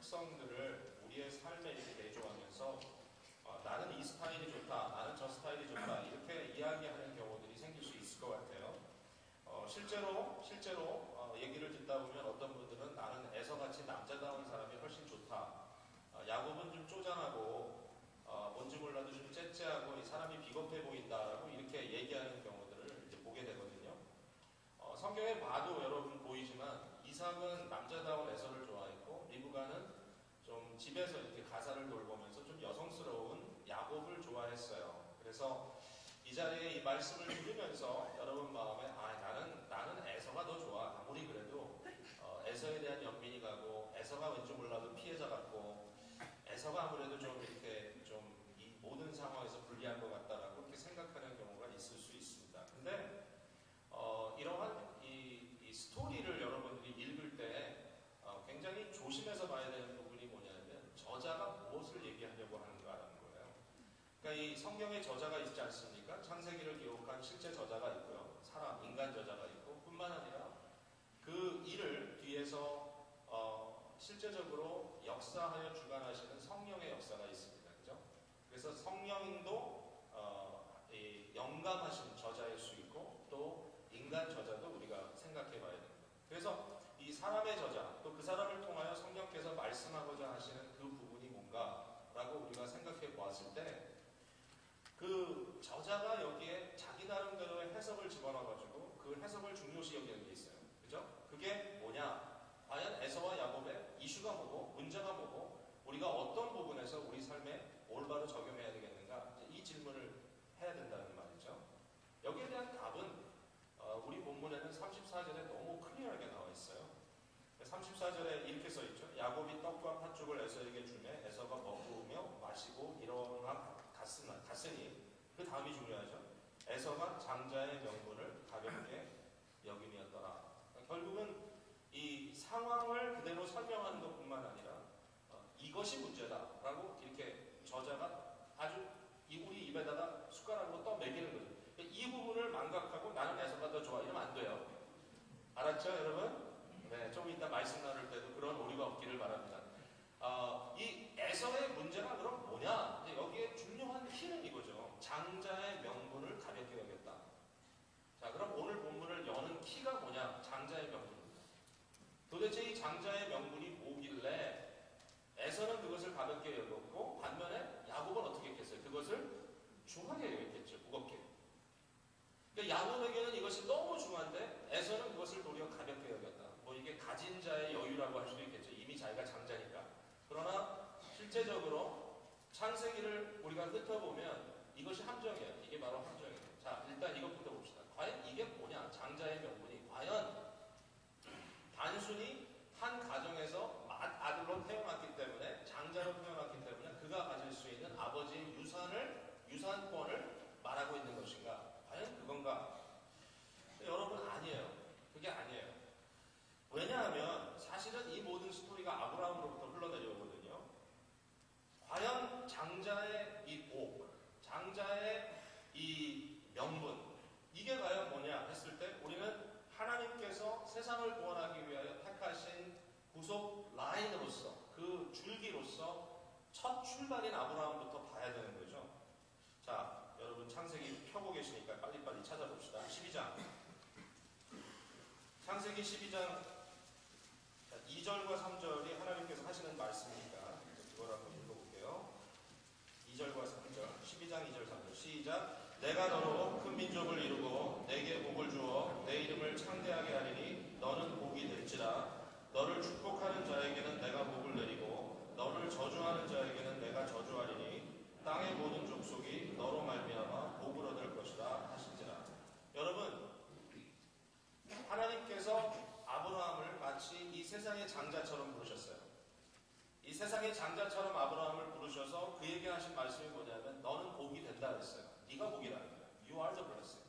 특성들을 우리의 삶에 이렇게 내조하면서 나는 이 스타일이 좋다, 나는 저 스타일이 좋다 이렇게 이야기하는 경우들이 생길 수 있을 것 같아요. 실제로 얘기를 듣다 보면 어떤 분들은 나는 애서같이 남자다운 사람이 훨씬 좋다. 야곱은 좀 쪼잔하고 뭔지 몰라도 좀 째째하고 이 사람이 비겁해 보인다라고 이렇게 얘기하는 경우들을 이제 보게 되거든요. 성경에 봐도 여러분 보이지만 이삭은 남자다운 에서를 좋아했고 리브가는 좀 집에서 이렇게 가사를 돌보면서 좀 여성스러운 야곱을 좋아했어요. 그래서 이 자리에 이 말씀을 들으면서 여러분 마음에 나는 에서가 더 좋아. 아무리 그래도 에서에 대한 연민이 가고 에서가 왠지 몰라도 피해자 같고 에서가 아무래도 좀 이렇게 좀 이 모든 상황에서 불리한 것 같다라고 이렇게 생각하는 경우가 있을 수 있습니다. 근데 이러한 이 스토리를 여러분들이 읽을 때 굉장히 조심해서 봐야 되는 부분이 뭐냐면 저자가 무엇을 얘기하려고 하는가라는 거예요. 그러니까 이 성경에 저자가 있지 않습니까? 창세기를 기록한 실제 저자가 있고요. 사람, 인간 저자가 있고 뿐만 아니라 그 일을 뒤에서 실제적으로 역사하여 주관하시는 성령의 역사가 있습니다. 그죠? 그래서 성령도 영감하신 저자일 수 있고 또 인간 저자도 우리가 생각해 봐야 됩니다. 그래서 이 사람의 저자 또 그 사람을 통하여 성령께서 말씀하고자 하시는 그 부분이 뭔가라고 우리가 생각해 보았을 때 그 저자가 여기에 자기 나름대로의 해석을 집어넣어가지고 그 해석을 중요시 여기는 게 있어요. 그죠? 그게 뭐냐? 과연 에서와 야곱의 이슈가 뭐고 문제가 뭐고 우리가 어떤 부분에서 우리 삶에 올바로 적용해야 되겠는가? 이 질문을 해야 된다는 말이죠. 여기에 대한 답은 우리 본문에는 34절에 너무 클리어하게 나와 있어요. 34절에 이렇게 써있죠. 야곱이 떡과 팥죽을 에서에게 주매 에서가 먹으며 마시고 일어나 갔으니 그 다음이 중요하죠. 에서가 장자의 명분을 가볍게 여김이었더라. 결국은 이 상황을 그대로 설명하는 것뿐만 아니라 이것이 문제다라고 이렇게 저자가 아주 우리 입에다가 숟가락으로 떠먹이는 거죠. 이 부분을 망각하고 나는 에서가 더 좋아 이러면 안 돼요. 알았죠 여러분? 네, 좀 이따 말씀 나눌 때도 그런 오류가 없기를 바랍니다. 이 에서의 문제가 그럼 뭐냐? 여기에 중요한 키는 이거죠. 장자의 명분을 가볍게 여겼다. 자, 그럼 오늘 본문을 여는 키가 뭐냐? 장자의 명분입니다. 도대체 이 장자의 명분이 뭐길래 에서는 그것을 가볍게 여겼고 반면에 야곱은 어떻게 했겠어요? 그것을 중하게 여겼겠죠. 무겁게. 그러니까 야곱에게는 이것이 너무 중한데 에서는 그것을 도리어 가볍게 여겼다. 뭐 이게 가진 자의 여유라고 할 수도 있겠죠. 이미 자기가 장자니까. 그러나 실제적으로 창세기를 우리가 훑어보면 이것이 함정이에요. 이게 바로 함정이에요. 자, 일단 이것부터 봅시다. 과연 이게 뭐냐? 장자의 명분이 과연 단순히 한 가정에서 아들로 태어났기 때문에 장자로 태어났기 때문에 그가 가질 수 있는 아버지의 유산권을 말하고 있는 것인가? 과연 그건가? 여러분 아니에요. 그게 아니에요. 왜냐하면 사실은 이 모든 스토리가 아브라함으로부터 흘러내려오거든요. 과연 장자의 이 복, 장자의 이 명분 이게 과연 뭐냐 했을 때 우리는 하나님께서 세상을 구원하기 위하여 택하신 구속 라인으로서 그 줄기로서 첫 출발인 아브라함부터 봐야 되는 거죠. 자, 여러분 창세기 펴고 계시니까 빨리빨리 찾아봅시다. 12장. 창세기 12장 2절과 3절이 하나님께서 하시는 말씀이니까 그걸 한번 읽어볼게요. 2절과 3절, 12장 2절 3절 시작. 내가 너로 큰 민족을 이루고 내게 복을 주어 내 이름을 창대하게 하리니 너는 복이 될지라. 너를 축복하는 자에게는 내가 복을 내리고 너를 저주하는 자에게는 내가 저주하리니 땅의 모든 족속이 너로 말미암아 복을 얻을 것이라 하신지라. 여러분, 하나님께서 아브라함을 마치 이 세상의 장자처럼 부르셨어요. 이 세상의 장자처럼 아브라함을 부르셔서 그에게 하신 말씀이 뭐냐면 너는 복이 된다 그랬어요. 네가 복이라는 거야. You are the blessing.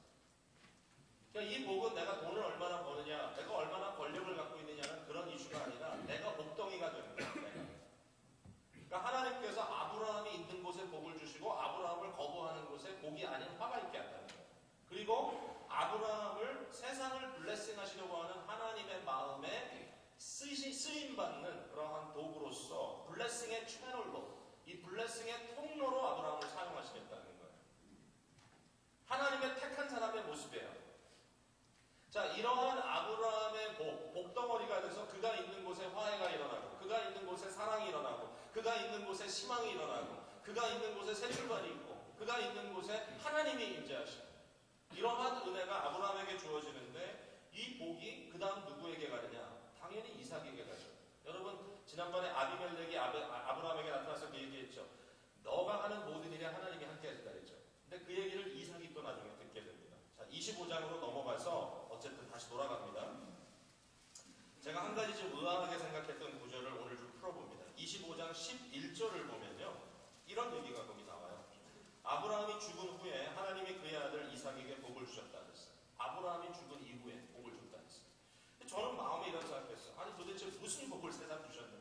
그러니까 이 복은 내가 돈을 얼마나 버느냐, 내가 얼마나 권력을 갖고 있느냐는 그런 이슈가 아니라 내가 복덩이가 되는 거야. 그러니까 하나님께서 아브라함이 있는 곳에 복을 주시고 아브라함을 거부하는 곳에 복이 아닌 화가 있게 한다는 거예요. 그리고 아브라함을 세상을 블레싱하시려고 하는 하나님의 마음에 쓰임받는 그러한 도구로서 블레싱의 통로로 아브라함을 사용하시겠다는 거예요. 하나님의 택한 사람의 모습이에요. 자, 이러한 아브라함의 복덩어리가 돼서 그가 있는 곳에 화해가 일어나고, 그가 있는 곳에 사랑이 일어나고, 그가 있는 곳에 희망이 일어나고, 그가 있는 곳에 새 출발이 있고, 그가 있는 곳에 하나님이 임재하시고, 이러한 은혜가 아브라함에게 주어지는데 이 복이 그 다음 누구에게 가느냐? 당연히 이삭에게 가죠. 여러분, 지난번에 아비멜렉이 아브라함에게 나타나서 그 얘기했죠. 너가 하는 모든 일에 하나님이 함께 하신다 그랬죠. 근데 그 얘기를 이삭이 또 나중에 듣게 됩니다. 자, 25장으로 넘어가서 어쨌든 다시 돌아갑니다. 제가 한 가지 좀 의아하게 생각했던 구절을 오늘 좀 풀어봅니다. 25장 11절을 보면요, 이런 얘기가 거기 나와요. 아브라함이 죽은 후에 하나님이 그의 아들 이삭에게 복을 주셨다 그랬어요. 아브라함이 죽은 이후에 복을 줬다 그랬어요. 저는 마음에 이런 생각했어요. 아니 도대체 무슨 복을 세상 주셨는가?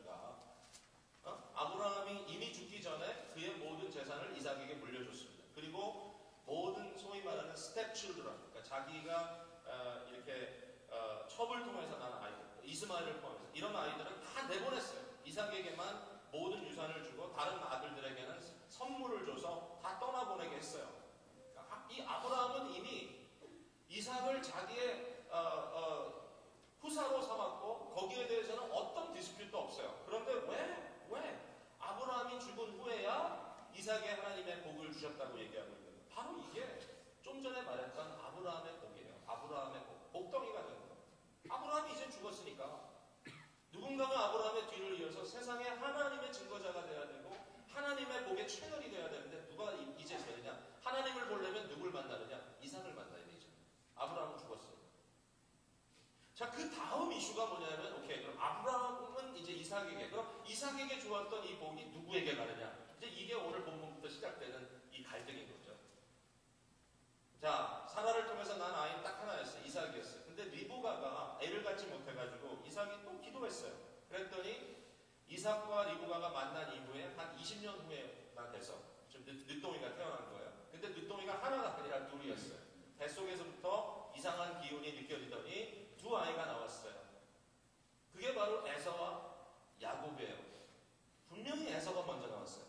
아브라함이 이미 죽기 전에 그의 모든 재산을 이삭에게 물려줬습니다. 그리고 모든 소위 말하는 스텝 칠드런, 그러니까 자기가 이렇게 첩을 통해서 난 아이들, 이스마엘을 포함해서 이런 아이들은 다 내보냈어요. 이삭에게만 모든 유산을 주고 다른 아들들에게는 선물을 줘서 다 떠나보내게 했어요. 그러니까 이 아브라함은 이미 이삭을 자기의 후사로 삼았고 거기에 대해서는 어떤 디스퓨트도 없어요. 그런데 왜 아브라함이 죽은 후에야 이삭에 하나님의 복을 주셨다고 얘기하고 있는 거예요. 바로 이게 좀 전에 말했던 아브라함의 복이에요. 아브라함의 복. 복덩이가 된 거예요. 아브라함이 이제 죽었으니까 누군가가 아브라함의 뒤를 이어서 세상에 하나님의 증거자가 돼야 되고 하나님의 복의 채널이 돼야 되는데 누가 이제 되느냐? 하나님을 보려면 누굴 만나느냐? 이삭을 만나야 되죠. 아브라함은 죽었어요. 자, 그 다음 이슈가 뭐냐면, 오케이, 그럼 아브라함은 이제 이삭에게, 그럼 이삭에게 주었던 이 복이 누구에게 가느냐? 이제 이게 오늘 본문부터 시작되는 이 갈등인 거죠. 자, 사라를 통해서 난 아이는 딱 하나였어요. 이삭이었어요. 근데 리브가가 애를 갖지 못해가지고 이삭이 또 기도했어요. 그랬더니 이삭과 리브가가 만난 이후에 한 20년 후에나 돼서 좀 늦둥이가 태어난 거예요. 근데 늦둥이가 하나가 아니라 둘이었어요. 뱃속에서부터 이상한 기운이 느껴지더니 두 아이가 나왔어요. 그게 바로 에서와 야곱이에요. 분명히 에서가 먼저 나왔어요.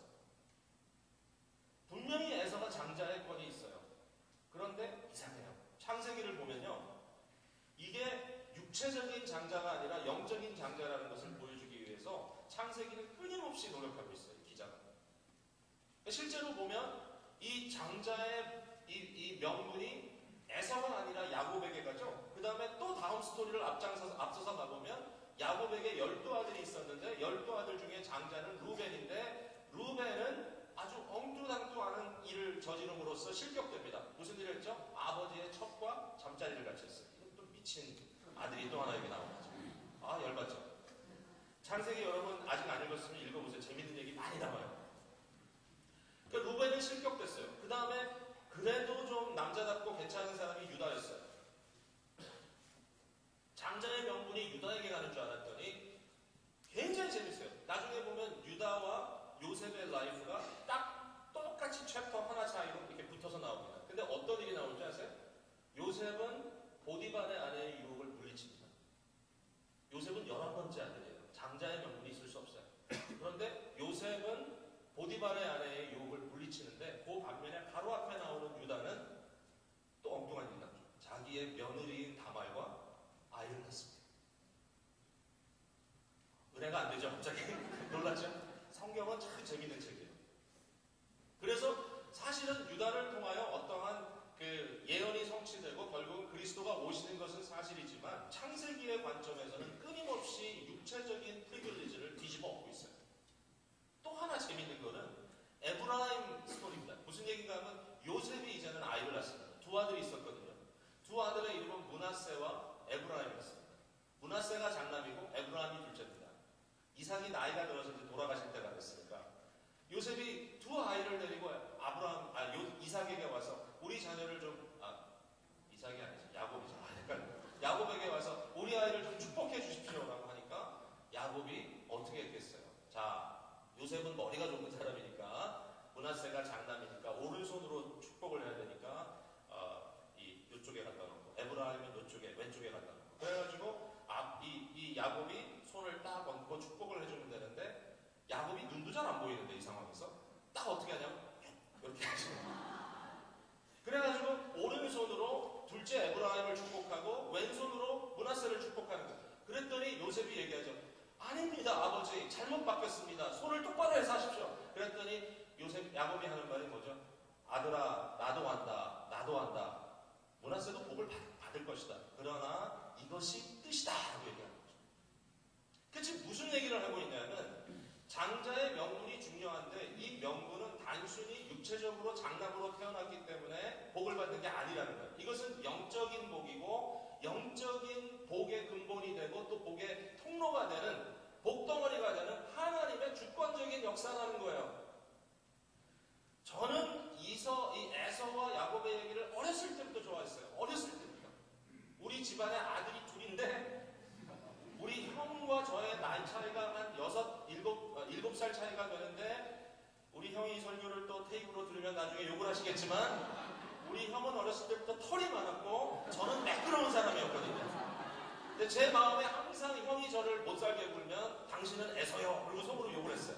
분명히 에서가 장자의 권이 있어요. 그런데 이상해요. 창세기를 보면요, 이게 육체적인 장자가 아니라 영적인 장자라는 것을 보여주기 위해서 창세기는 끊임없이 노력하고 있어요. 기자가. 실제로 보면 이 장자의 이 명분이 에서가 아니라 야곱에게 가죠. 그 다음에 또 다음 스토리를 앞서서 가보면 야곱에게 12아들이 있었는데 12아들 중에 장자는 루벤인데 루벤은 아주 엉뚱당뚱하는 일을 저지름으로써 실격됩니다. 무슨 일을 했죠? 아버지의 첩과 잠자리를 같이 했어요. 이건 또 미친 아들이 또 하나 여기 나오는 거죠. 아, 열받죠. 창세기 여러분 아직 안 읽었으면 읽어보세요. 재밌는 얘기 많이 나와요. 그러니까 루벤은 실격됐어요. 그 다음에 그래도 좀 남자답고 괜찮은 사람이 유다였어요. 장자의 명분이 유다에게 가는 줄 알았더니 굉장히 재밌어요. 나중에 보면 유다와 요셉의 라이프가 딱 똑같이 챕터 하나 차이로 이렇게 붙어서 나옵니다. 근데 어떤 일이 나올지 아세요? 요셉은 보디발의 아내의 유혹을 물리칩니다. 요셉은 11번째 아들이에요. 장자의 명분이 있을 수 없어요. 그런데 요셉은 보디발의 아내의 유혹을 물리치는데 그 반면에 바로 앞에 나오는 유다는 또 엉뚱한 일이 나죠. 자기의 며느리인 다말과 아이를 낳습니다. 은혜가 안 되죠? 갑자기 놀랐죠? 성경은 참 재밌는 책이에요. 그래서 사실은 유다를 통하여 어떠한 그 예언이 성취되고 결국은 그리스도가 오시는 것은 사실이지만 창세기의 관점에서는 끊임없이 육체적인 프리빌리지를 뒤집어 엎고 있어요. 또 하나 재밌는 거는 에브라임 스토리입니다. 무슨 얘기인가 하면 요셉이 이제는 아이를 낳습니다. 두 아들이 있었거든요. 두 아들의 이름은 므낫세와 에브라임이었습니다. 므낫세가 장남이고 에브라임이 둘째입니다. 이삭이 나이가 들어서 이제 돌아가실 때가 됐으니까 잘못 바뀌었습니다. 손을 똑바로 해서 하십시오. 그랬더니 요셉 야곱이 하는 말이 뭐죠? 아들아, 나도 한다. 나도 한다. 므낫세도 복을 받을 것이다. 그러나 이것이 뜻이다 라고 얘기하는 거죠. 그치, 무슨 얘기를 하고 있냐면 장자의 명분이 중요한데 이 명분은 단순히 육체적으로 장남으로 태어났기 때문에 복을 받는 게 아니라는 거예요. 이것은 영적인 복이고 영적인 복의 근본이 되고 또 복의 통로가 되는 복덩어리가 되는 하나님의 주권적인 역사라는 거예요. 저는 이 에서와 야곱의 얘기를 어렸을 때부터 좋아했어요. 어렸을 때부터. 우리 집안에 아들이 둘인데 우리 형과 저의 나이 차이가 한 7살 차이가 되는데 우리 형이 이 설교를 또 테이프로 들으면 나중에 욕을 하시겠지만 우리 형은 어렸을 때부터 털이 많았고 저는 매끄러운 사람이었거든요. 근데 제 마음에 항상 형이 저를 못살게 굴면 당신은 에서요. 그리고 속으로 욕을 했어요.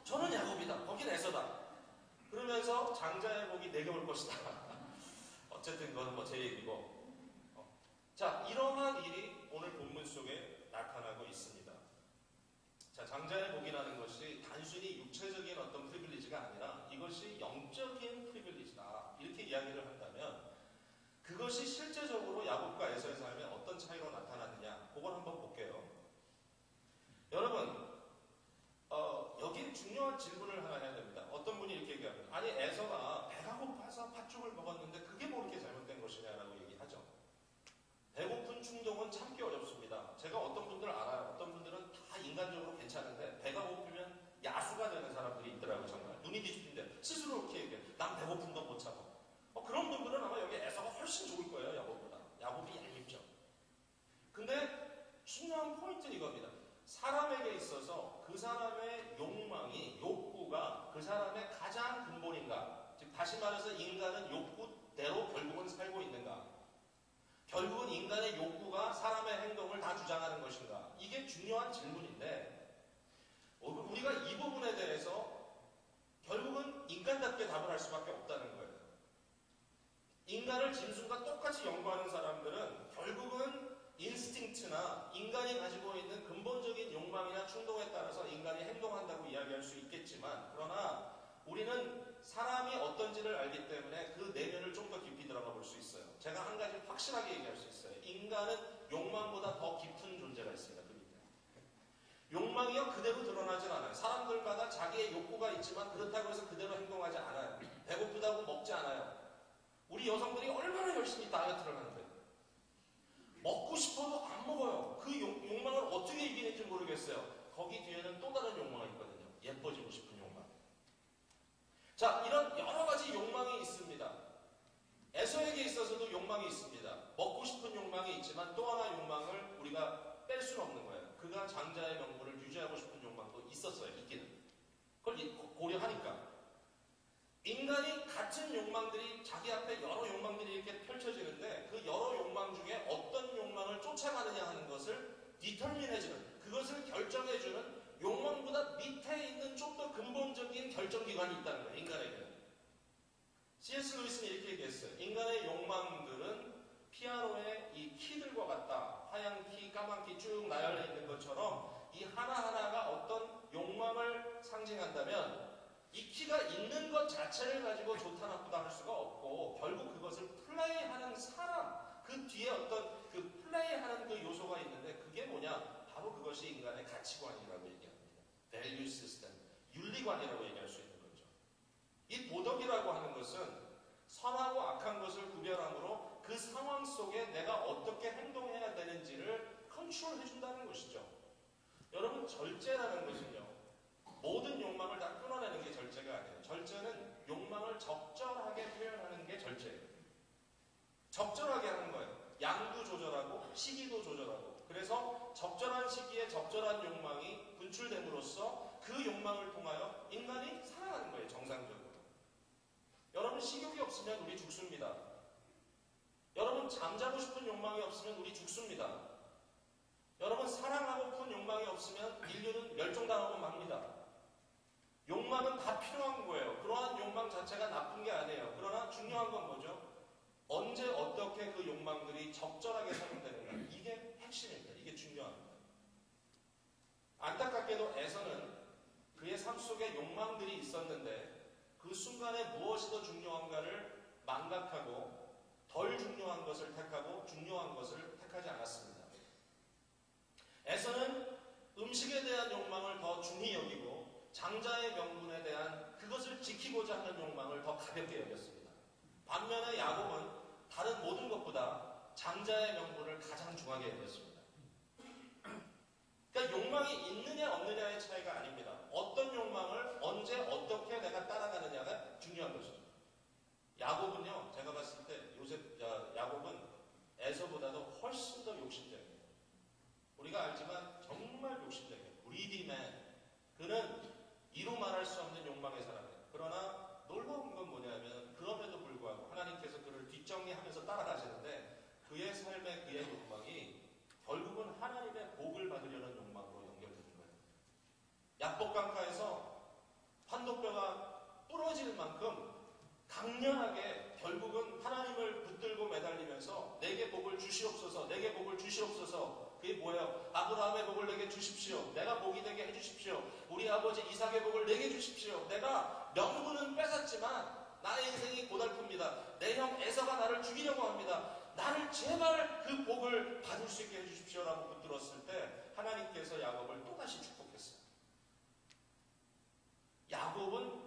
저는 야곱이다. 거긴 에서다. 그러면서 장자의 복이 내게 올 것이다. 어쨌든 그건 뭐 제 얘기고. 자, 이러한 일이 오늘 본문 속에 나타나고 있습니다. 자, 장자의 복이라는 것이 단순히 육체적인 어떤 프리빌리지가 아니라 이것이 영적인 프리빌리지다. 이렇게 이야기를 한다면 그것이 실제적으로 야곱과 에서의 삶에 어떤 차이로 나타나느냐, 그걸 한번 볼게요. 여러분, 여기 중요한 질문을 하나 해야 됩니다. 어떤 분이 이렇게 얘기합니다. 아니, 에서가 배가 고파서 팥죽을 먹었는데 그게 뭐 이렇게 잘못된 것이냐라고 얘기하죠. 배고픈 충동은 참기 어렵습니다. 제가 어떤 분들 알아요. 어떤 분들은 다 인간적으로 괜찮은데 배가 고프면 야수가 되는 사람들이 있더라고요. 정말 눈이 뒤집힌데 스스로 이렇게 얘기해요. 난 배고픈 거 못 참아. 그런 분들은 아마 여기 에서가 훨씬 좋을 거예요. 야곱보다. 야곱이 얄밉죠. 근데 중요한 포인트는 이겁니다. 사람에게 있어서 그 사람의 욕망이, 욕구가 그 사람의 가장 근본인가? 즉 다시 말해서 인간은 욕구대로 결국은 살고 있는가? 결국은 인간의 욕구가 사람의 행동을 다 주장하는 것인가? 이게 중요한 질문인데 우리가 이 부분에 대해서 결국은 인간답게 답을 할 수밖에 없다는 거예요. 인간을 짐승과 똑같이 연구하는 사람들은 결국은 인스팅트나 인간이 가지고 있는 근본적인 욕망이나 충동에 따라서 인간이 행동한다고 이야기할 수 있겠지만 그러나 우리는 사람이 어떤지를 알기 때문에 그 내면을 좀 더 깊이 들어가 볼 수 있어요. 제가 한 가지 확실하게 얘기할 수 있어요. 인간은 욕망보다 더 깊은 존재가 있습니다. 그 밑에. 욕망이요 그대로 드러나질 않아요. 사람들마다 자기의 욕구가 있지만 그렇다고 해서 그대로 행동하지 않아요. 배고프다고 먹지 않아요. 우리 여성들이 얼마나 열심히 다이어트를 하는데 먹고 싶어도 안 먹어요. 그 욕망을 어떻게 이기는지 모르겠어요. 거기 뒤에는 또 다른 욕망이 있거든요. 예뻐지고 싶은 욕망. 자, 이런 여러 가지 욕망이 있습니다. 에서에게 있어서도 욕망이 있습니다. 먹고 싶은 욕망이 있지만 또 하나 욕망을 우리가 뺄 수는 없는 거예요. 그가 장자의 명분을 유지하고 싶은 욕망도 있었어요. 있기는. 그걸 고려하니까. 인간이 같은 욕망들이 자기 앞에 여러 욕망들이 이렇게 펼쳐지는데 그 여러 욕망 중에 어떤 욕망을 쫓아가느냐 하는 것을 디터민해주는, 그것을 결정해주는 욕망보다 밑에 있는 좀 더 근본적인 결정기관이 있다는 거예요. 인간에게는. C.S. 루이스는 이렇게 얘기했어요. 인간의 욕망들은 피아노의 이 키들과 같다. 하얀 키, 까만 키 쭉 나열해 있는 것처럼 이 하나하나가 어떤 욕망을 상징한다면 이 키가 있는 것 자체를 가지고 좋다 나쁘다 할 수가 없고 결국 그것을 플레이하는 사람, 그 뒤에 어떤 그 플레이하는 그 요소가 있는데 그게 뭐냐? 바로 그것이 인간의 가치관이라고 얘기합니다. value system, 윤리관이라고 얘기할 수 있는 거죠. 이 도덕이라고 하는 것은 선하고 악한 것을 구별함으로 그 상황 속에 내가 어떻게 행동해야 되는지를 컨트롤해준다는 것이죠. 여러분, 절제라는 것은요, 모든 욕망을 다 끊어내는 게 절제가 아니에요. 절제는 욕망을 적절하게 표현하는 게 절제예요. 적절하게 하는 거예요. 양도 조절하고 시기도 조절하고. 그래서 적절한 시기에 적절한 욕망이 분출됨으로써 그 욕망을 통하여 인간이 살아가는 거예요. 정상적으로. 여러분, 식욕이 없으면 우리 죽습니다. 여러분, 잠자고 싶은 욕망이 없으면 우리 죽습니다. 여러분, 사랑하고픈 욕망이 없으면 인류는 멸종당하고 맙니다. 욕망은 다 필요한 거예요. 그러한 욕망 자체가 나쁜 게 아니에요. 그러나 중요한 건 뭐죠? 언제 어떻게 그 욕망들이 적절하게 사용되는가. 이게 핵심입니다. 이게 중요합니다. 안타깝게 무엇이 더 중요한가를 망각하고 덜 중요한 것을 택하고 중요한 것을 택하지 않았습니다. 에서는 음식에 대한 욕망을 더 중히 여기고 장자의 명분에 대한 그것을 지키고자 하는 욕망을 더 가볍게 여겼습니다. 반면에 야곱은 다른 모든 것보다 장자의 명분을 가장 중하게 여겼습니다. 그러니까 욕망이 있느냐 없느냐의 차이가 아닙니다. 어떤 욕망을 언제 어떻게 내가 따라가느냐가 중요한 것입니다. 야곱은요, 제가 봤을 때 야곱은 에서보다도 훨씬 더 욕심쟁이에요. 우리가 알지만 정말 욕심쟁이에요. greedy man. 그는 이루 말할 수 없는 욕망의 사람이에요. 그러나 놀라운 건 뭐냐면 그럼에도 불구하고 하나님께서 그를 뒷정리하면서 따라가시는데 그의 삶의 그의 욕망이 결국은 하나님의 복을 받으려는 욕망으로 연결되는 거예요. 야복강가에서 판도뼈가 부러질 만큼 강렬하게 결국은 하나님을 붙들고 매달리면서 내게 복을 주시옵소서, 내게 복을 주시옵소서. 그게 뭐예요? 아브라함의 복을 내게 주십시오. 내가 복이 되게 해주십시오. 우리 아버지 이삭의 복을 내게 주십시오. 내가 명분은 뺏었지만 나의 인생이 고달픕니다. 내 형 에서가 나를 죽이려고 합니다. 나를 제발 그 복을 받을 수 있게 해주십시오라고 붙들었을 때 하나님께서 야곱을 또다시 축복했어요. 야곱은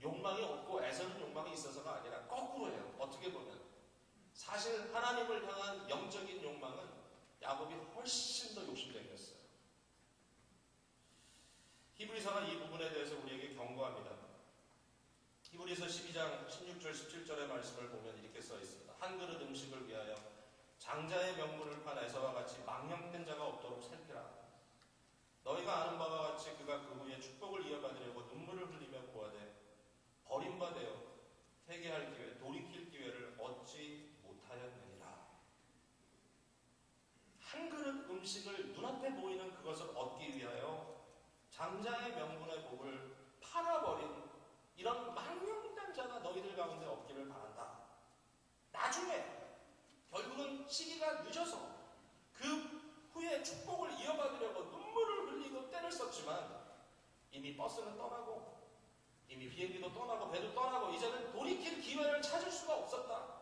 욕망이 없고 에서는 욕망이 있어서가 아니라 거꾸로예요. 어떻게 보면 사실 하나님을 향한 영적인 욕망은 야곱이 훨씬 더 욕심쟁이였어요. 히브리서는 이 부분에 대해서 우리에게 경고합니다. 히브리서 12장 16절 17절의 말씀을 보면 이렇게 써 있습니다. 한 그릇 음식을 위하여 장자의 명분을 판 에서와 같이 망령된 자가 없도록 살피라. 너희가 아는 바와 같이 그가 그 후에 축복을 이어받으려고 눈물을 흘리며 구하되 버림받아 회개할 기회, 돌이킬 기회를 얻지 못하였느니라. 한 그릇 음식을 눈앞에 보이는 그것을 얻기 위하여 장자의 명분의 복을 팔아버린 이런 망령된 자가 너희들 가운데 없기를 바란다. 나중에 결국은 시기가 늦어서 그 후에 축복을 이어받으려고 눈물을 흘리고 때를 썼지만 이미 버스는 떠나고 이미 비행기도 떠나고 배도 떠나고 이제는 돌이킬 기회를 찾을 수가 없었다.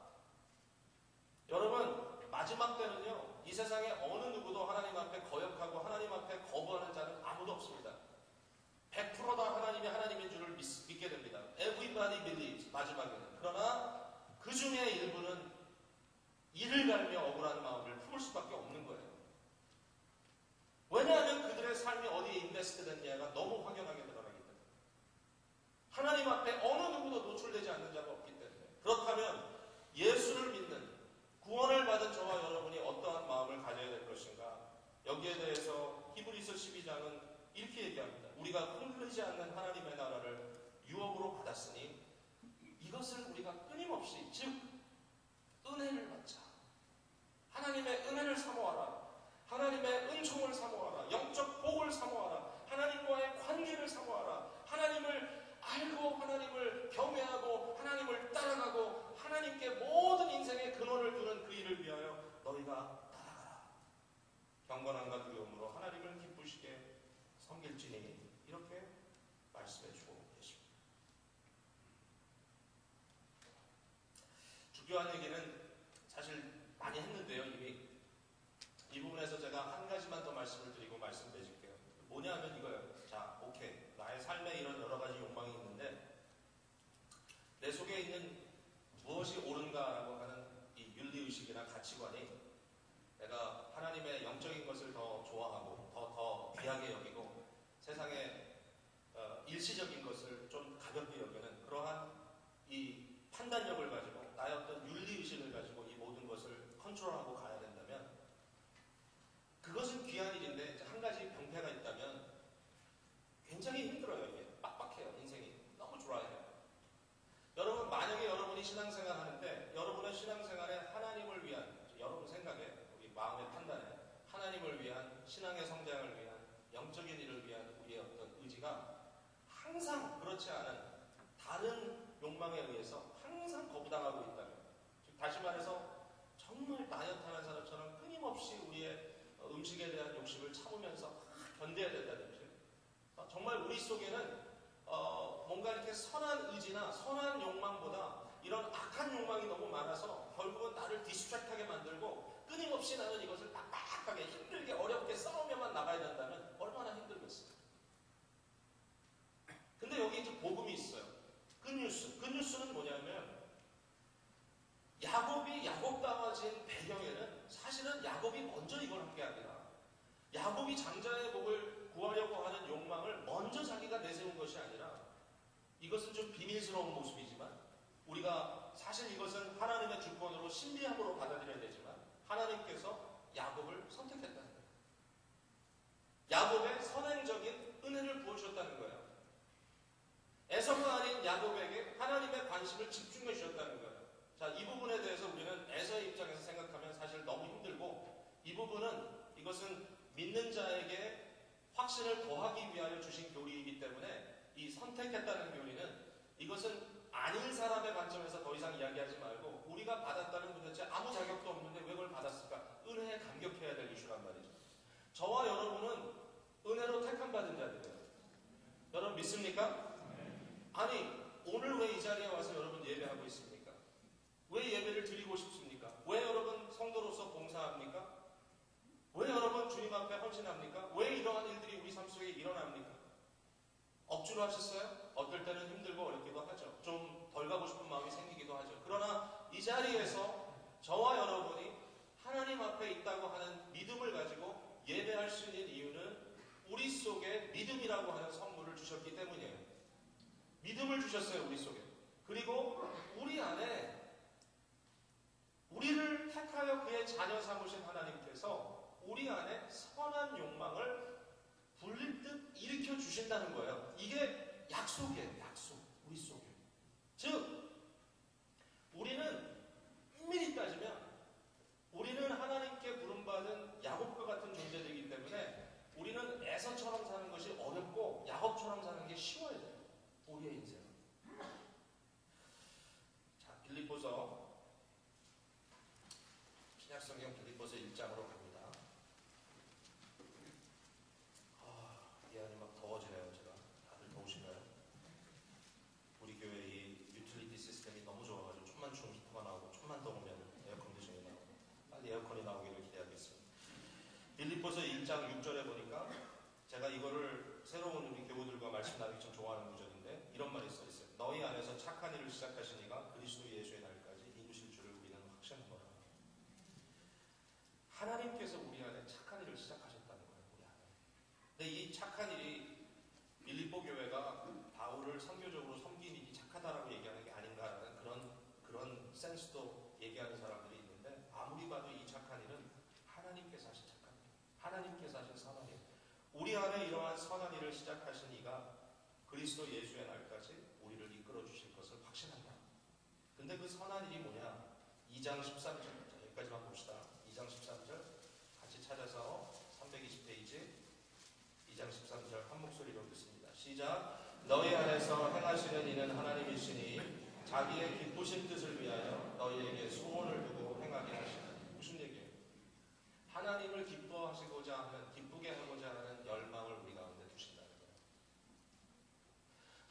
여러분, 마지막 때는요, 이 세상에 어느 누구도 하나님 앞에 거역하고 하나님 앞에 거부하는 자는 아무도 없습니다. 100% 다 하나님이 하나님인 줄을 믿게 됩니다. Everybody believes, 마지막에는. 그러나 그 중에 일부는 이를 갈며 억울한 마음을 품을 수밖에 없는 거예요. 왜냐하면 그들의 삶이 어디에 인베스트 됐냐가 너무 확연하게 드러나기 때문에. 하나님 앞에 어느 누구도 노출되지 않는 자가 없기 때문에. 그렇다면 예수를 믿는 구원을 받은 저와 여러분이 어떠한 마음을 가져야 될 것인가? 여기에 대해서 히브리서 12장은 이렇게 얘기합니다. 우리가 흔들리지 않는 하나님의 나라를 유업으로 받았으니 이것을 우리가 끊임없이, 즉 은혜를 받자. 하나님의 은혜를 사모하라. 하나님의 은총을 사모하라. 영적 복을 사모하라. 하나님과의 관계를 사모하라. 하나님을 알고 하나님을 경외하고 하나님을 따라가고 하나님께 모든 인생의 근원을 두는 그 일을 위하여 너희가 따라가라. 경건함과 두려움으로 하나님을 기쁘시게 섬길지니 이렇게 말씀해 주고 계십니다. 주교한 얘기는 사실 많이 했는데요. 이미 이 부분에서 제가 한 가지만 더 말씀을 드리고 말씀 맺을게요. 뭐냐면 이거예요. 자, 오케이. 나의 삶에 이런 여러 가지 욕망이 있는데 내 속에 있는 무엇이 옳은가라고 하는 이 윤리의식이나 가치관이 내가 하나님의 영적인 것을 더 좋아하고 더 귀하게 여기고 세상의 일시적인 것을 좀 가볍게 여기는 그러한 이 판단력을 가지고 나의 어떤 윤리의식을 가지고 이 모든 것을 컨트롤하고 가야 된다면 그것은 귀한 일인데 이제 한 가지 병폐가 있다면 굉장히 힘들어요. 이게 빡빡해요. 인생이 너무 좋아해요. 여러분, 만약에 여러분이 신앙생활 하는데 여러분의 신앙생활에 하나님을 위한, 여러분 생각에, 우리 마음의 판단에 하나님을 위한, 신앙의 성장을 위한, 영적인 일을 위한 우리의 어떤 의지가 항상 그렇지 않은 다른 욕망에 의해서 항상 거부당하고 있다면, 즉 다시 말해서 정말 다이어트하는 사람처럼 끊임없이 우리의 음식에 대한 욕심을 참으면서 견뎌야 된다든지, 정말 우리 속에는 뭔가 이렇게 선한 의지나 선한 욕망보다 이런 악한 욕망이 너무 많아서 결국은 나를 디스트랙하게 만들고 끊임없이 나는 이것을 빡빡하게 힘들게 어렵게 싸우며만 나가야 된다면 얼마나 힘들겠어요. 근데 여기 이제 복음이 있어요. 굿뉴스. 굿뉴스는 뭐냐면 야곱이 야곱다워진 배경에는 사실은 야곱이 먼저 이걸 한 게 아니라 야곱이 장자의 복을 구하려고 하는 욕망을 먼저 자기가 내세운 것이 아니라 이것은 좀 비밀스러운 모습이지만 우리가 사실 이것은 하나님의 주권으로 신비함으로 받아들여야 되지만 하나님께서 야곱을 선택했다는 거예요. 야곱의 선행적인 은혜를 부어주셨다는 거예요. 에서가 아닌 야곱에게 하나님의 관심을 집중해 주셨다는 거예요. 자, 이 부분에 대해서 우리는 에서의 입장에서 생각하면 사실 너무 힘들고 이 부분은 이것은 믿는 자에게 확신을 더하기 위하여 주신 교리이기 때문에 이 선택했다는 교리는 이것은 아닌 사람의 관점에서 더 이상 이야기하지 말고 우리가 받았다는 도대체 아무 자격도 없는데 왜 그걸 받았을까? 은혜에 감격해야 될 이슈란 말이죠. 저와 여러분은 은혜로 택함받은 자들이에요. 여러분 믿습니까? 아니 오늘 왜 이 자리에 와서 여러분 예배하고 있습니까? 왜 예배를 드리고 싶습니까? 왜 여러분 성도로서 봉사합니까? 왜 여러분 주님 앞에 헌신합니까? 왜 이러한 일들이 우리 삶 속에 일어납니까? 억지로 하셨어요? 어떨 때는 힘들고 어렵기도 하죠. 좀 덜 가고 싶은 마음이 생기기도 하죠. 그러나 이 자리에서 저와 여러분이 하나님 앞에 있다고 하는 믿음을 가지고 예배할 수 있는 이유는 우리 속에 믿음이라고 하는 선물을 주셨기 때문이에요. 믿음을 주셨어요, 우리 속에. 그리고 우리 안에 우리를 택하여 그의 자녀 삼으신 하나님께서 우리 안에 선한 욕망을 불릴 듯 일으켜 주신다는 거예요. 이게 약속이에요. 약속. 우리 속에. 즉 우리는 엄밀히 따지면 우리는 하나님께 부름받은 야곱과 같은 존재들이기 때문에 우리는 에서처럼 사는 것이 어렵고 야곱처럼 사는 게 쉬워야 돼요. 우리의 인생은. 자, 빌립보서 신약성경 빌립보서 1장으로 갑니다. 이 안이 막 더워지네요. 제가 다들 더우신가요? 우리 교회 이 유틸리티 시스템이 너무 좋아가지고 좀만 추우면 히터가 나오고 좀만 더우면 에어컨 디션이 나오고 빨리 에어컨이 나오기를 기대하겠습니다. 빌립보서 1장 6절에 보니까 제가 이거를 새로운 우리 교우들과 말씀 나누기 전 좋아하는 구절인데 이런 말이 써있어요. 너희 안에서 착한 일을 시작하신 이가 그리스도 예수의 날까지 이루실 줄을 우리는 확신하노라. 하나님께서 우리 안에 착한 일을 시작하셨다는 거예요. 우리 안에. 근데 이 착한 일이 빌립보 교회가 바울을 선교적으로 섬긴 일이 착하다라고 얘기하는 게 아닌가라는 그런 센스도 얘기하는 사람들이 있는데 아무리 봐도 이 착한 일은 하나님께서 하신 착한 일, 하나님께서 하신 선한 일, 우리 안에 이러한 선한 일을 시작하신 이가 그리스도 예수의 날까지 우리를 이끌어 주실 것을 확신한다. 근데 그 선한 일이 뭐냐? 2장 13절 여기까지만 봅시다. 2장 13절 같이 찾아서 320페이지 2장 13절 한 목소리로 듣습니다. 시작. 너희 안에서 행하시는 이는 하나님이시니 자기의 기쁘신 뜻을 위하여 너희에게 소원을 두고 행하게 하시는. 무슨 얘기예요? 하나님을 기뻐하시고자 하는, 기쁘게 하고자 하는 열망을 우리 가운데 두신다는 거예요.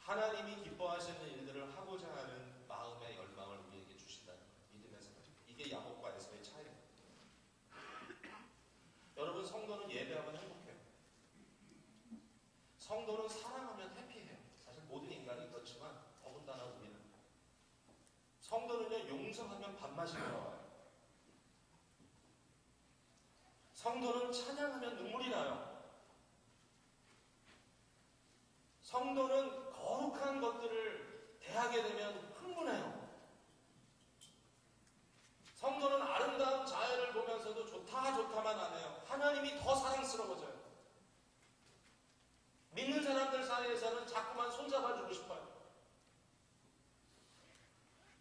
하나님이 기뻐하시는 일들을 하고자 하는 마음의 열망을 우리에게 주신다는 거예요. 믿음의 생각. 이게 야곱과 에서의 차이예요. 여러분, 성도는 예배하면 행복해요. 성도는 사랑하면 해피해요. 사실 모든 인간이 그렇지만 더군다나 우리는. 성도는요, 용서하면 밥맛이 돌아와요. 성도는 찬양하면 눈물이 나요. 성도는 거룩한 것들을 대하게 되면 흥분해요. 성도는 아름다운 자연을 보면서도 좋다만 안 해요. 하나님이 더 사랑스러워져요. 믿는 사람들 사이에서는 자꾸만 손잡아주고 싶어요.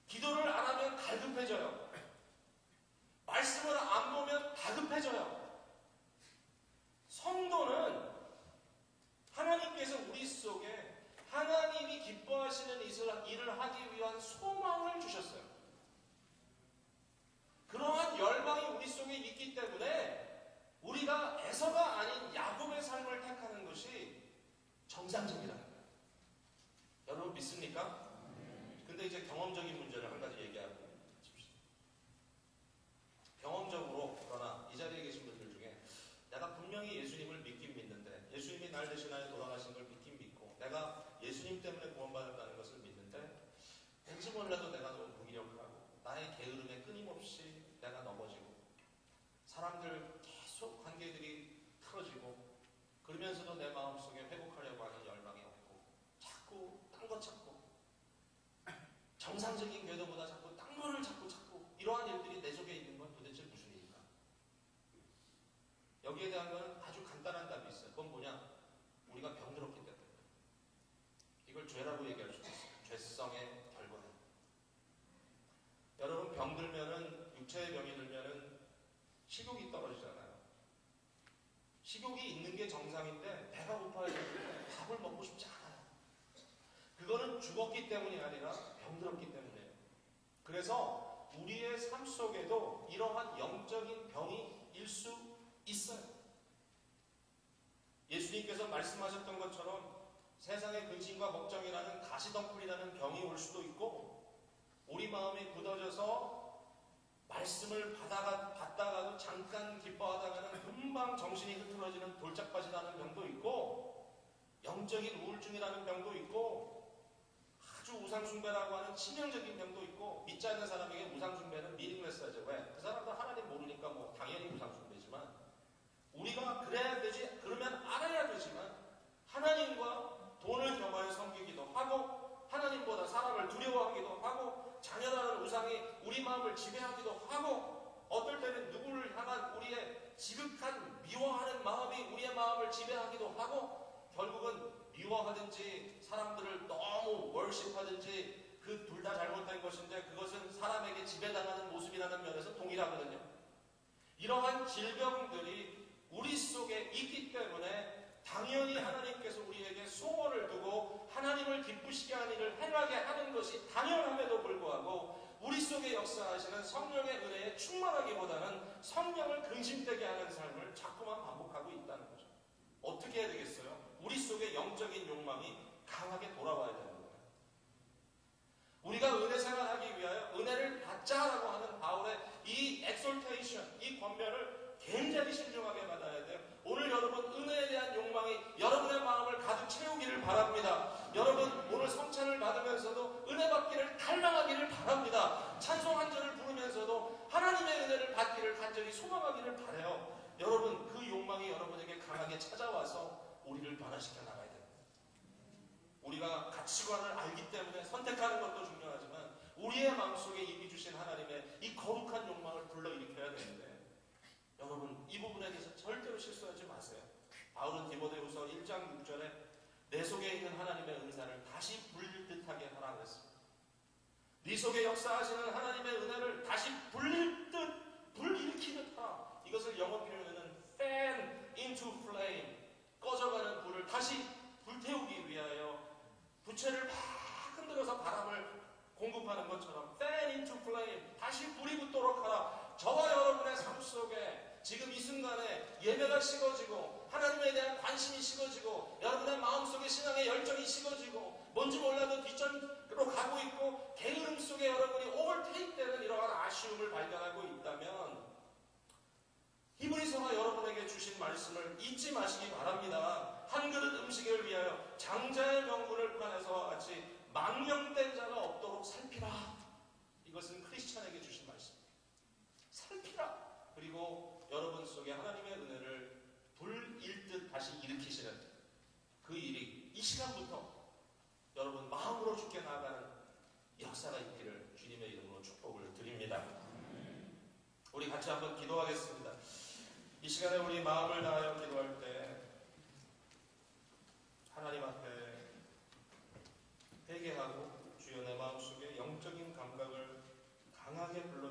기도를 안 하면 갈급해져요. 말씀을 안 보면 다급해져요. 성도는 하나님께서 우리 속에 하나님이 기뻐하시는 일을 하기 위한 소망을 주셨어요. 그러한 열망이 우리 속에 있기 때문에 우리가 에서가 아닌 야곱의 삶을 택하는 것이 정상적이라는 거예요. 여러분 믿습니까? 근데 이제 경험적인 문제를 한 가지 얘기하고 싶습니다. 경험적으로, 그러나 이 자리에 계신 분들 중에 내가 분명히 예수님을 믿긴 믿는데, 예수님이 날 대신하여 돌아가신 걸 믿긴 믿고, 내가 예수님 때문에 구원받았다는 것을 믿는데, 왠지 몰라도 내가 너무 무기력하고 나의 게으름에 끊임없이 내가 넘어지고 사람들 계속 관계들이 틀어지고, 그러면서도 내 마음속에 회복하려고 하는 열망이 없고, 자꾸 딴 거 찾고, 정상적인 궤도보다 자꾸 딴 거를 자꾸 찾고, 이러한 일들이 내 속에 있는 건 도대체 무슨 일일까? 여기에 대한 건 아주 간단한 답이 있어요. 그건 뭐냐? 우리가 병들었기 때문에. 이걸 죄라고 얘기할 수 있어요. 죄성의 결과예요. 여러분, 병들면은, 육체의 병이 들면은 식욕이 떨어지잖아요. 식욕이 있는 게 정상인데 배가 고파야 되는데 밥을 먹고 싶지 않아요. 그거는 죽었기 때문이 아니라 병들었기 때문이에요. 그래서 우리의 삶 속에도 이러한 영적인 병이 일 수 있어요. 예수님께서 말씀하셨던 것처럼 세상의 근심과 걱정이라는 가시덤불이라는 병이 올 수도 있고, 우리 마음이 굳어져서 말씀을 받다가도 잠깐 기뻐하다가는 금방 정신이 흐트러지는 돌짝밭이라는 병도 있고, 영적인 우울증이라는 병도 있고, 아주 우상숭배라고 하는 치명적인 병도 있고. 믿지 않는 사람에게 우상숭배는 미닝레스하죠. 왜? 그 사람도 하나님 모르니까 뭐 당연히 우상숭배지만, 우리가 그래야 되지, 그러면 알아야 되지만, 하나님과 돈을 겸하여 섬기기도 하고, 하나님보다 사람을 두려워하기도 하고, 자녀라는 우상이 우리 마음을 지배하기도 하고, 어떨 때는 누구를 향한 우리의 지극한 미워하는 마음이 우리의 마음을 지배하기도 하고, 결국은 미워하든지 사람들을 너무 월십하든지 그 둘 다 잘못된 것인데, 그것은 사람에게 지배당하는 모습이라는 면에서 동일하거든요. 이러한 질병들이 우리 속에 있기 때문에 당연히 하나님께서 우리에게 소원을 두고 하나님을 기쁘시게 하는 일을 행하게 하는 것이 당연함에도 불구하고, 우리 속에 역사하시는 성령의 은혜에 충만하기보다는 성령을 근심되게 하는 삶을 자꾸만 반복하고 있다는 거죠. 어떻게 해야 되겠어요? 우리 속에 영적인 욕망이 강하게 돌아와야 되는 거예요. 우리가 은혜 생활하기 위하여 은혜를 받자라고 하는 바울의 이 엑솔테이션, 이 권면을 굉장히 신중하게 받아야 돼요. 오늘 여러분, 은혜에 대한 욕망이 여러분의 마음을 가득 채우기를 바랍니다. 여러분, 오늘 성찬을 받으면서도 은혜 받기를 갈망하기를 바랍니다. 찬송 한 절을 부르면서도 하나님의 은혜를 받기를 간절히 소망하기를 바라요. 여러분, 그 욕망이 여러분에게 강하게 찾아와서 우리를 변화시켜 나가야 됩니다. 우리가 가치관을 알기 때문에 선택하는 것도 중요하지만, 우리의 마음속에 이미 주신 하나님의 이 거룩한 욕망을 불러일으켜야 되는데, 여러분, 이 부분에 대해서 절대로 실수하지 마세요. 바울은 디모데후서 1장 6절에 내 속에 있는 하나님의 은사를 다시 불릴 듯하게 하라 그랬습니다. 네 속에 역사하시는 하나님의 은혜를 다시 불릴 듯, 불일으키듯 하라. 이것을 영어 표현에는 fan into flame, 꺼져가는 불을 다시 불태우기 위하여 부채를 막 흔들어서 바람을 공급하는 것처럼 fan into flame, 다시 불이 붙도록 하라. 저와 여러분의 삶 속에 지금 이 순간에 예배가 식어지고 하나님에 대한 관심이 식어지고 여러분의 마음속에 신앙의 열정이 식어지고 뭔지 몰라도 뒷전으로 가고 있고 게으름 속에 여러분이 오버테이크되는 이러한 아쉬움을 발견하고 있다면, 히브리서가 여러분에게 주신 말씀을 잊지 마시기 바랍니다. 한 그릇 음식을 위하여 장자의 명분을 구하면서와 같이 망령된 자가 없도록 살피라. 이것은 크리스찬에게 주신 말씀입니다. 살피라. 그리고 여러분 속에 하나님의 은혜를 불일 듯 다시 일으키시는 그 일이 이 시간부터 여러분 마음으로 주께 나아가는 역사가 있기를 주님의 이름으로 축복을 드립니다. 우리 같이 한번 기도하겠습니다. 이 시간에 우리 마음을 다하여 기도할 때 하나님 앞에 회개하고, 주여 내 마음속에 영적인 감각을 강하게 불러